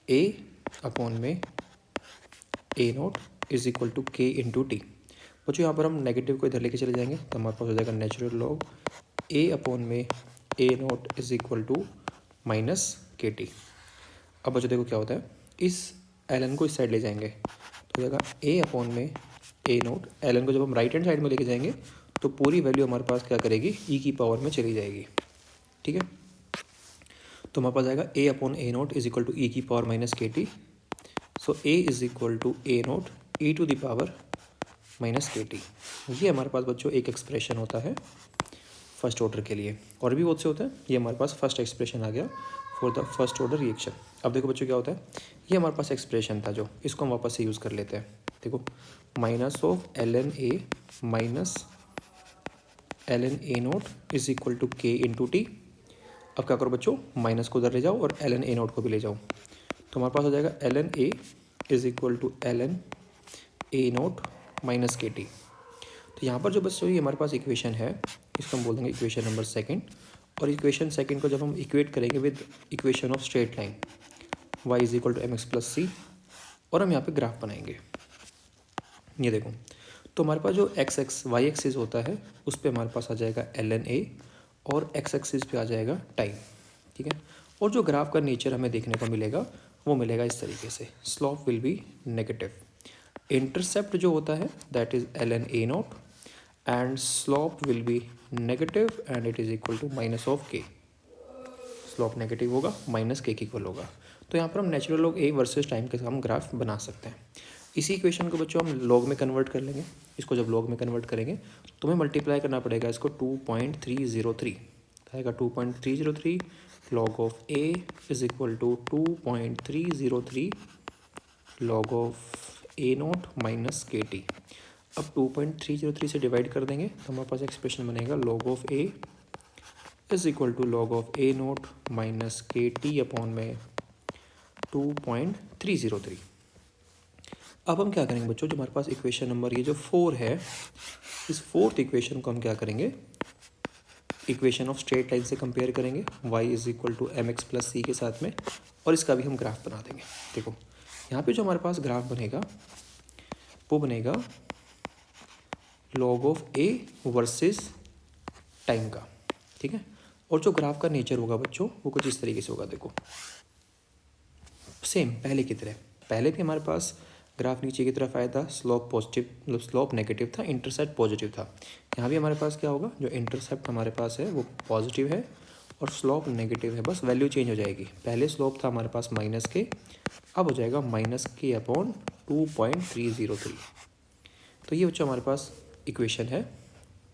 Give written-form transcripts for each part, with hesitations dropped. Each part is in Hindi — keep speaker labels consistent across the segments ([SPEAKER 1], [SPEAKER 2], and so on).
[SPEAKER 1] ए अपॉन में A naught is equal to के इंटू टी। बच्चों यहाँ पर हम नेगेटिव को इधर लेके चले जाएंगे तो हमारे पास हो जाएगा नेचुरल लॉग ए अपॉन में A naught is equal to minus के टी। अब बच्चों देखो क्या होता है, इस एल एन को इस साइड ले जाएंगे तो हो जाएगा ए अपॉन में ए नोट। एल एन को जब हम राइट हैंड साइड में लेके जाएंगे तो पूरी वैल्यू हमारे पास क्या करेगी, ई की पावर में चली जाएगी। ठीक है, तो हमारे पास आएगा A upon A naught is equal to e की पावर माइनस के T. So A is equal to A naught e to the power minus के टी। ये हमारे पास बच्चों एक एक्सप्रेशन होता है फर्स्ट ऑर्डर के लिए, और भी बहुत से होता है। ये हमारे पास फर्स्ट एक्सप्रेशन आ गया for the first order reaction. अब देखो बच्चों क्या होता है, ये हमारे पास एक्सप्रेशन था जो, इसको हम वापस से यूज़ कर लेते हैं। देखो minus of l N a minus l N A naught is equal to के इंटू टी। अब क्या करो बच्चों, माइनस को उधर ले जाओ और एल एन ए नोट को भी ले जाओ, तो हमारे पास हो जाएगा l N A is equal to L N A naught minus के टी। तो यहाँ पर जो बच्चों ये हमारे पास इक्वेशन है, इसको हम बोल देंगे इक्वेशन नंबर सेकंड। और इक्वेशन सेकंड को जब हम इक्वेट करेंगे with equation of straight line y is equal to M X plus C, और हम यहाँ पे ग्राफ बनाएंगे। ये देखो, तो हमारे पास जो एक्स वाई एक्सिस होता है उस पर हमारे पास आ जाएगा एल एन ए, और एक्स एक्सिस पे आ जाएगा टाइम। ठीक है, और जो ग्राफ का नेचर हमें देखने को मिलेगा वो मिलेगा इस तरीके से, slope will be negative. Intercept जो होता है that is l N a naught, and slope will be negative and it is equal to minus of k. Slope negative होगा, माइनस के इक्वल होगा। तो यहाँ पर हम natural log a versus time के हम ग्राफ बना सकते हैं। इसी इक्वेशन को बच्चों हम लॉग में कन्वर्ट कर लेंगे। इसको जब लॉग में कन्वर्ट करेंगे तो हमें मल्टीप्लाई करना पड़ेगा इसको 2.303। आएगा 2.303 log of A is equal to 2.303 log of A not minus के टी। अब 2.303 से डिवाइड कर देंगे तो हमारे पास एक्सप्रेशन बनेगा log of A is equal to log of A not minus के टी अपॉन में 2.303। अब हम क्या करेंगे बच्चों, जो हमारे पास इक्वेशन नंबर ये जो 4 है, इस फोर्थ इक्वेशन को हम क्या करेंगे, इक्वेशन ऑफ स्ट्रेट लाइन से कंपेयर करेंगे y is equal to M X plus C के साथ में, और इसका भी हम ग्राफ बना देंगे। देखो यहाँ पे जो हमारे पास ग्राफ बनेगा वो बनेगा log of A versus time का। ठीक है, और जो ग्राफ का नेचर होगा बच्चों वो कुछ इस तरीके से होगा। देखो सेम पहले की तरह, पहले भी हमारे पास ग्राफ नीचे की तरफ आया था, स्लोप पॉजिटिव मतलब स्लोप नेगेटिव था, इंटरसेप्ट पॉजिटिव था। यहाँ भी हमारे पास क्या होगा, जो इंटरसेप्ट हमारे पास है वो पॉजिटिव है और स्लोप नेगेटिव है, बस वैल्यू चेंज हो जाएगी। पहले स्लोप था हमारे पास माइनस के, अब हो जाएगा माइनस के अपॉन 2.303। तो ये बच्चों हमारे पास इक्वेशन है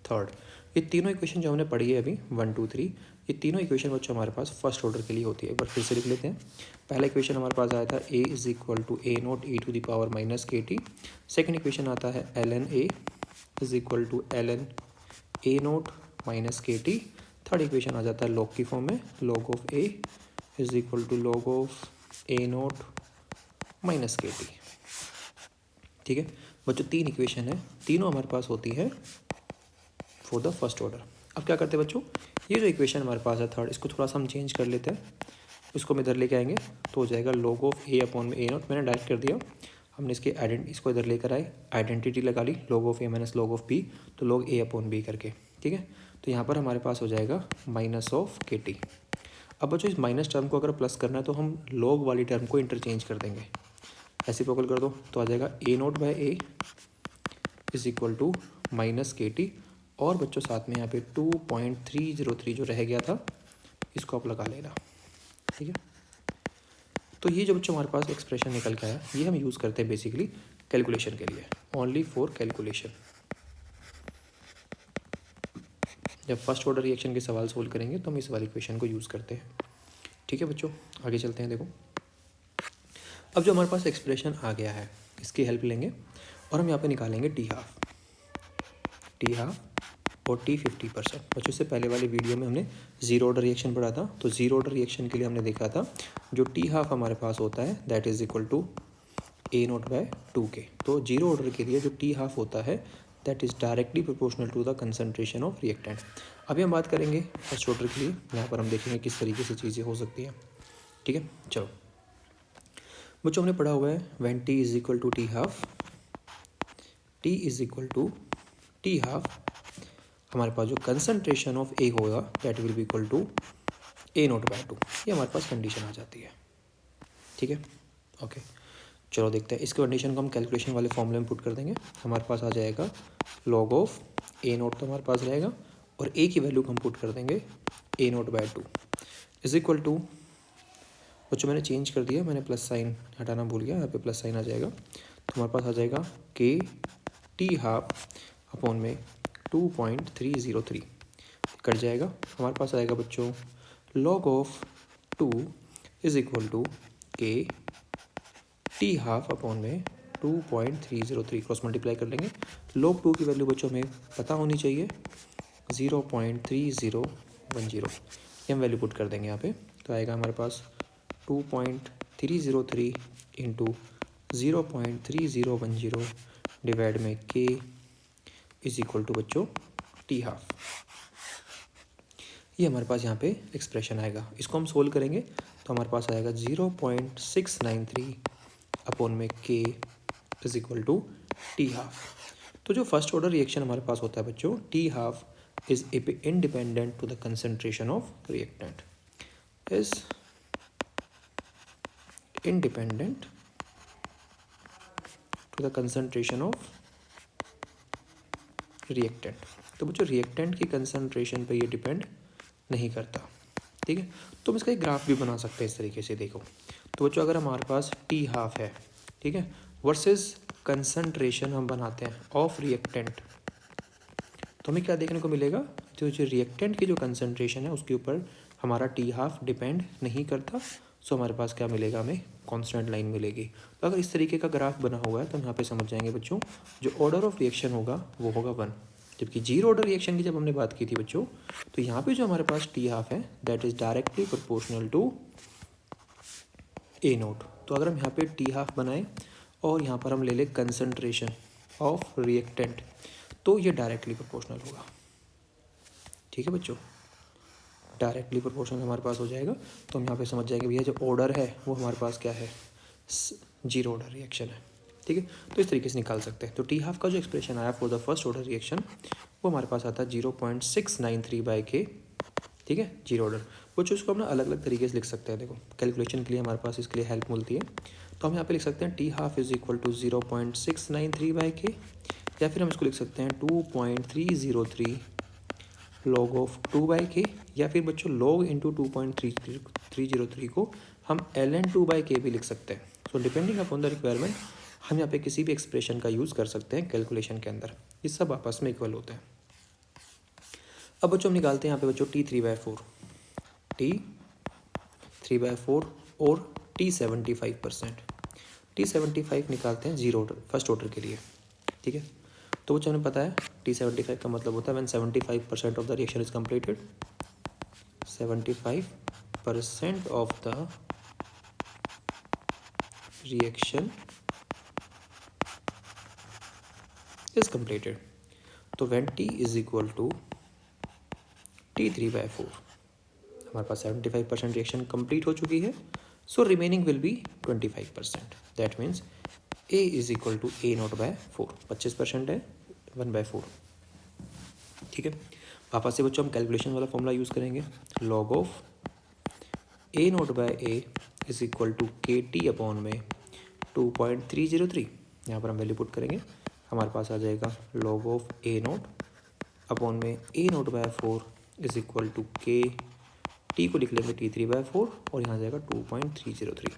[SPEAKER 1] थर्ड। ये तीनों इक्वेशन जो हमने पढ़ी है अभी 1 2 3, ये तीनों इक्वेशन बच्चों हमारे पास फर्स्ट ऑर्डर के लिए होती है। एक बार फिर से लिख लेते हैं। पहला इक्वेशन हमारे पास आया था A is equal to A naught e to the power minus के टी। सेकेंड इक्वेशन आता है L N A is equal to L N A naught minus के टी। थर्ड इक्वेशन आ जाता है लॉग की फॉर्म में, log of A is equal to log of A naught minus के टी। ठीक है बच्चों, तीन इक्वेशन है, तीनों हमारे पास होती है फॉर द फर्स्ट ऑर्डर। अब क्या करते हैं बच्चों, ये जो इक्वेशन हमारे पास है थर्ड, इसको थोड़ा सा हम चेंज कर लेते हैं। इसको हम इधर लेके आएंगे तो हो जाएगा लॉग ऑफ ए अपॉन में ए नॉट, मैंने डायरेक्ट कर दिया। हमने इसको इधर लेकर आए, आइडेंटिटी लगा ली, log of A minus log of B, तो लॉग ए अपॉन बी करके। ठीक है, तो यहाँ पर हमारे पास हो जाएगा माइनस ऑफ के टी। अब बच्चों इस माइनस टर्म को अगर प्लस करना है तो हम लॉग वाली टर्म को इंटरचेंज कर देंगे, रेसिप्रोकल कर दो तो आ जाएगा A note by A is equal to minus के टी, और बच्चों साथ में यहाँ पे 2.303 जो रह गया था इसको आप लगा लेना। ठीक है, तो ये जो बच्चों हमारे पास एक्सप्रेशन निकल के आया, ये हम यूज़ करते हैं बेसिकली कैलकुलेशन के लिए, ओनली फॉर कैलकुलेशन। जब फर्स्ट ऑर्डर रिएक्शन के सवाल सोल्व करेंगे तो हम इस वाली इक्वेशन को यूज़ करते हैं। ठीक है बच्चों, आगे चलते हैं। देखो अब जो हमारे पास एक्सप्रेशन आ गया है इसकी हेल्प लेंगे और हम यहाँ पे निकालेंगे टी हाफ और टी 50%। बच्चों से पहले वाली वीडियो में हमने जीरो ऑर्डर रिएक्शन पढ़ा था, तो जीरो ऑर्डर रिएक्शन के लिए हमने देखा था जो टी हाफ हमारे पास होता है that is equal to A note by 2k। तो जीरो ऑर्डर के लिए जो टी हाफ होता है that is directly proportional to the concentration of reactant. अभी हम बात करेंगे फर्स्ट ऑर्डर के लिए, यहाँ पर हम देखेंगे किस तरीके से चीज़ें हो सकती हैं। ठीक है, चलो बच्चों हमने पढ़ा हुआ है when T is equal to T half, T is equal to T half, हमारे पास जो कंसनट्रेशन ऑफ ए होगा that will be equal to A note by 2, ये हमारे पास कंडीशन आ जाती है। ठीक है, ओके, चलो देखते हैं इस कंडीशन को हम कैलकुलेशन वाले फॉर्मूले में पुट कर देंगे। हमारे पास आ जाएगा लॉग ऑफ ए नोट तो हमारे पास रहेगा और ए की वैल्यू हम पुट कर देंगे A note by 2 is equal to, बच्चों मैंने चेंज कर दिया, मैंने प्लस साइन हटाना भूल गया, यहाँ पे प्लस साइन आ जाएगा तो हमारे पास आ जाएगा के टी हाफ अपॉन में 2.303 कट जाएगा। हमारे पास आएगा बच्चों log of 2 is equal to K T half upon में 2.303 क्रॉस मल्टीप्लाई कर लेंगे। लॉग 2 की वैल्यू बच्चों में पता होनी चाहिए 0.3010, ये हम वैल्यू पुट कर देंगे यहाँ पे, तो आएगा हमारे पास 2.303 इंटू 0.3010 डिवाइड में के इज इक्वल टू बच्चों टी हाफ, ये हमारे पास यहाँ पे एक्सप्रेशन आएगा। इसको हम सोल्व करेंगे तो हमारे पास आएगा 0.693 अपॉन में K is equal to T half. तो जो फर्स्ट ऑर्डर रिएक्शन हमारे पास होता है बच्चों, T half is independent to the concentration of reactant, is independent to the concentration of reactant. तो बच्चों रिएक्टेंट की कंसंट्रेशन पे ये डिपेंड नहीं करता। ठीक है, तो हम इसका एक ग्राफ भी बना सकते हैं इस तरीके से, देखो तो बच्चों अगर हमारे पास टी हाफ है, ठीक है, वर्सेस कंसंट्रेशन हम बनाते हैं ऑफ रिएक्टेंट, तो हमें क्या देखने को मिलेगा, जो रिएक्टेंट की जो कंसंट्रेशन है उसके ऊपर हमारा टी हाफ डिपेंड नहीं करता। सो हमारे पास क्या मिलेगा, हमें कांस्टेंट लाइन मिलेगी। तो अगर इस तरीके का ग्राफ बना हुआ है तो हम यहाँ पे समझ जाएंगे बच्चों जो ऑर्डर ऑफ रिएक्शन होगा वो होगा 1, जबकि जीरो ऑर्डर रिएक्शन की जब हमने बात की थी बच्चों, तो यहाँ पे जो हमारे पास टी हाफ है that is directly proportional to A not. तो अगर हम यहाँ पे टी हाफ बनाएं और यहाँ पर हम ले लें कंसंट्रेशन ऑफ रिएक्टेंट, तो ये डायरेक्टली प्रोपोर्शनल होगा। ठीक है बच्चों, डायरेक्टली प्रोपोर्शनल हमारे पास हो जाएगा, तो हम यहाँ पे समझ जाएंगे भैया जो ऑर्डर है वो हमारे पास क्या है, जीरो ऑर्डर रिएक्शन है। ठीक है, तो इस तरीके से निकाल सकते हैं। तो टी हाफ का जो एक्सप्रेशन आया for the first order reaction वो हमारे पास आता है 0.693/K। ठीक है, जीरो ऑर्डर, कुछ उसको हम ना अलग अलग तरीके से लिख सकते हैं। देखो कैलकुलेशन के लिए हमारे पास इसके लिए हेल्प मिलती है, तो हम यहाँ पे लिख सकते हैं T half is equal to 0.693/K, या फिर हम इसको लिख सकते हैं 2.303 log ऑफ 2/K, या फिर बच्चों log इंटू 2.303 को हम ln2/K भी लिख सकते हैं। So depending upon the requirement हम यहाँ पे किसी भी एक्सप्रेशन का यूज़ कर सकते हैं कैलकुलेशन के अंदर, ये सब आपस में इक्वल होते हैं। अब बच्चों हम निकालते हैं यहाँ पे बच्चों T3/4 और T75%। T75 निकालते हैं जीरो ऑर्डर फर्स्ट ऑर्डर के लिए। ठीक है, तो बच्चों हमें पता है T75 का मतलब होता है when 75% of the reaction is completed, 75% of the reaction is completed. तो when T is equal to T3/4, हमारे पास 75% रिएक्शन कंप्लीट हो चुकी है, so remaining will be 25%। That means A is equal to A0/4, 25% है 1/4। ठीक है, वापस से बच्चों हम कैलकुलेशन वाला फॉर्मूला यूज़ करेंगे, log of A0/A is equal to KT upon में 2.303, यहाँ पर हम वैल्यू पुट करेंगे, हमारे पास आ जाएगा लॉग ऑफ A0 अपॉन में A0/4 is equal to K T को लिख लेंगे T3/4 और यहाँ जाएगा 2.303।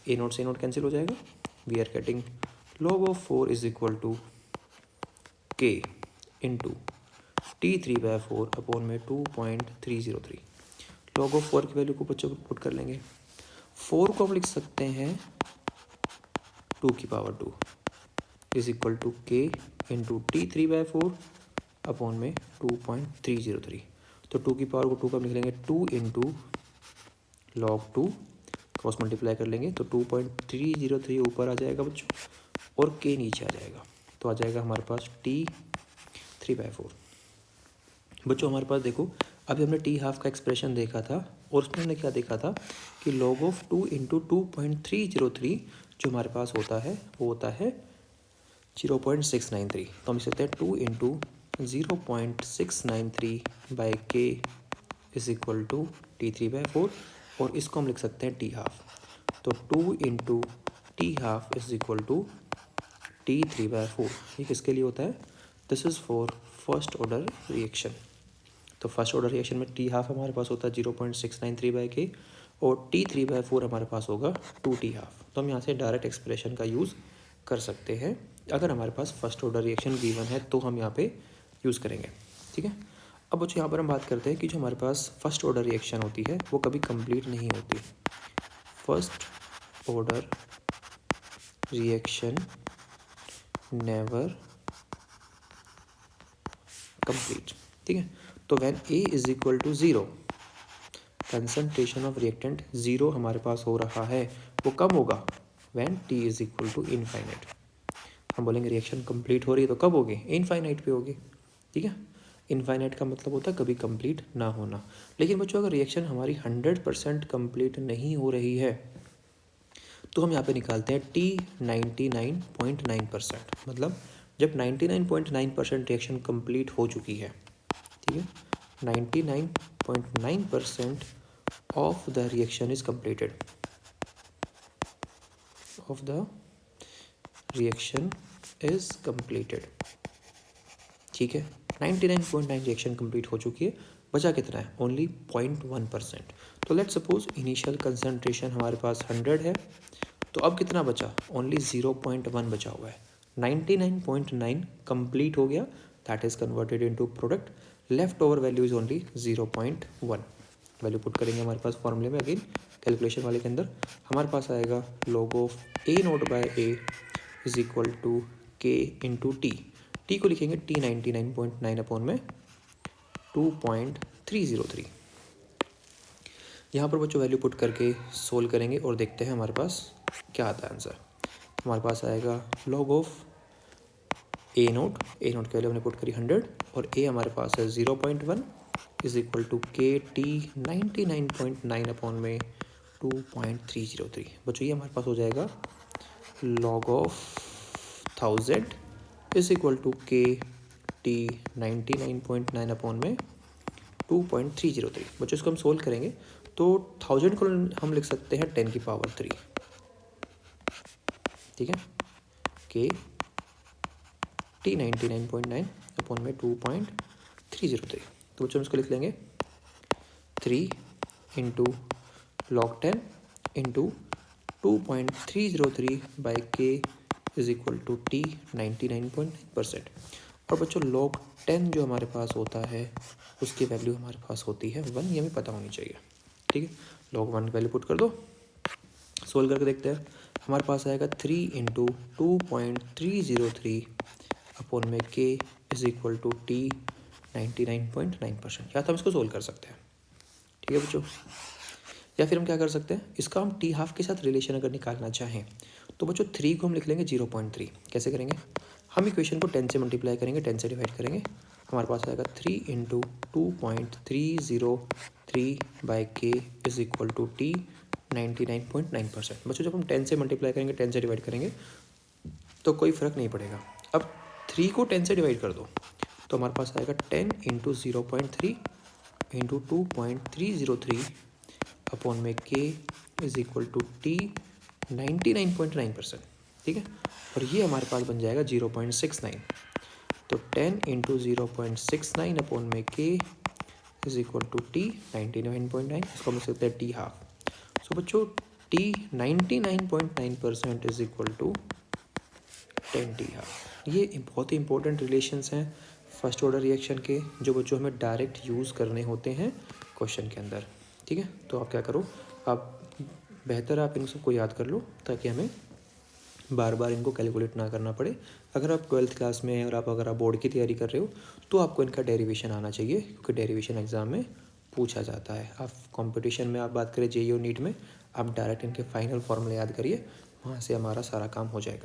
[SPEAKER 1] A0 से A0 कैंसिल हो जाएगा, we are getting log of 4 is equal to के इंटू T3/4 अपॉन में 2.303। log ऑफ 4 की वैल्यू को बच्चों पुट कर लेंगे, 4 को हम लिख सकते हैं 2 इज इक्वल टू के इंटू T3/4 अपॉन में 2.303। तो 2 की पावर को 2 का लिख लेंगे 2 इंटू log 2, क्रॉस मल्टीप्लाई कर लेंगे तो 2.303 ऊपर आ जाएगा बच्चों और k नीचे आ जाएगा, तो आ जाएगा हमारे पास T3/4। बच्चों हमारे पास देखो अभी हमने टी हाफ का एक्सप्रेशन देखा था और उसमें हमने क्या देखा था कि log ऑफ 2 इंटू 2.303 जो हमारे पास होता है वो होता है 0.693। तो हम लिख सकते हैं 2 इंटू 0.693 बाई के इज इक्वल टू T3/4 और इसको हम लिख सकते हैं टी हाफ। तो 2 into T half is equal to T3/4। ये किसके लिए होता है? This is for first order reaction. तो फर्स्ट ऑर्डर रिएक्शन में टी हाफ हमारे पास होता है 0.693 बाई के और T3/4 हमारे पास होगा 2 टी हाफ। तो हम यहाँ से डायरेक्ट एक्सप्रेशन का यूज़ कर सकते हैं। अगर हमारे पास फर्स्ट ऑर्डर रिएक्शन गिवन है तो हम यहाँ पे यूज़ करेंगे। ठीक है। अब बच्चों यहाँ पर हम बात करते हैं कि जो हमारे पास फर्स्ट ऑर्डर रिएक्शन होती है वो कभी कंप्लीट नहीं होती। First order reaction never complete. ठीक है। तो when A is equal to 0 concentration of reactant 0 हमारे पास हो रहा है, वो कब होगा? When T is equal to infinite. हम बोलेंगे रिएक्शन कंप्लीट हो रही है तो कब होगी? इनफाइनाइट पे होगी। ठीक है। इनफाइनाइट का मतलब होता है कभी कंप्लीट ना होना। लेकिन बच्चों अगर रिएक्शन हमारी 100% कंप्लीट नहीं हो रही है तो हम यहाँ पे निकालते हैं टी 99.9%। मतलब जब 99.9% रिएक्शन कंप्लीट हो चुकी है, ठीक है, 99.9% of the reaction is completed, of the reaction is completed. ठीक है, 99.9 रिएक्शन कंप्लीट हो चुकी है, बचा कितना है? ओनली 0.1%। तो लेट्स सपोज इनिशियल कंसंट्रेशन हमारे पास 100 है, तो अब कितना बचा? ओनली 0.1 बचा हुआ है। 99.9 कंप्लीट हो गया, that is converted into product, left over value is only 0.1। Value put करेंगे हमारे पास फॉर्मूले में, अगेन कैलकुलेशन वाले के अंदर हमारे पास आएगा log of A note by A is equal to के इंटू टी। टी को लिखेंगे टी 99.9 अपॉन में 2.303। यहाँ पर बच्चों वैल्यू पुट करके सोल्व करेंगे और देखते हैं हमारे पास क्या आता है आंसर। हमारे पास आएगा log ऑफ ए नोट की वैल्यू हमने पुट करी 100 और ए हमारे पास है 0.1 is equal to K T 99.9 upon में 2.303। बच्चों ये हमारे पास हो जाएगा log of 1000 is equal to K T 99.9 upon में 2.303। बच्चों इसको हम सोल्व करेंगे तो 1000 को हम लिख सकते हैं 10 की पावर 3। ठीक है, के टी 99.9 अपॉन में 2.303। तो बच्चों हम इसको लिख लेंगे 3 इंटू लॉग 10 इंटू 2.303 बाई के इज इक्वल टू टी 99.9%। और बच्चों log 10 जो हमारे पास होता है उसकी वैल्यू हमारे पास होती है 1, ये हमें पता होनी चाहिए। ठीक है, log 1 वैल्यू पुट कर दो, सोल्व करके देखते हैं। हमारे पास आएगा 3 इंटू 2.303 अपॉन में K is equal to T 99.9%। या तो हम इसको सोल्व कर सकते हैं। ठीक है बच्चों, या फिर हम क्या कर सकते हैं, इसका हम टी हाफ के साथ रिलेशन अगर निकालना चाहें तो बच्चों 3 को हम लिख लेंगे 0.3। कैसे करेंगे? हम इक्वेशन को 10 से मल्टीप्लाई करेंगे, 10 से डिवाइड करेंगे, हमारे पास आएगा 3 इंटू 2.303 बाई के इज इक्वल टू टी 99.9%। बच्चों जब हम 10 से मल्टीप्लाई करेंगे, 10 से डिवाइड करेंगे तो कोई फ़र्क नहीं पड़ेगा। अब 3 को 10 से डिवाइड कर दो तो हमारे पास आएगा 10 इंटू 0.3 इंटू 2.303 अपॉन में K is equal to T 99.9%। ठीक है, और ये हमारे पास बन जाएगा 0.69। तो 10 इंटू 0.69 अपॉन में K is equal to T 99.9, इसको हम लिख सकते हैं टी हाफ। सो बच्चों T 99.9% is equal to 10 T half. ये बहुत ही इंपॉर्टेंट रिलेशंस हैं फर्स्ट ऑर्डर रिएक्शन के, जो बच्चों हमें डायरेक्ट यूज़ करने होते हैं क्वेश्चन के अंदर। ठीक है, तो आप क्या करो, आप बेहतर आप इन सबको याद कर लो ताकि हमें बार बार इनको कैलकुलेट ना करना पड़े। अगर आप 12th क्लास में हैं और अगर आप बोर्ड की तैयारी कर रहे हो तो आपको इनका डेरिवेशन आना चाहिए, क्योंकि डेरिवेशन एग्ज़ाम में पूछा जाता है। आप कंपटीशन में आप बात करें जेईई और नीट में, आप डायरेक्ट इनके फाइनल फॉर्मूले याद करिए, वहाँ से हमारा सारा काम हो जाएगा।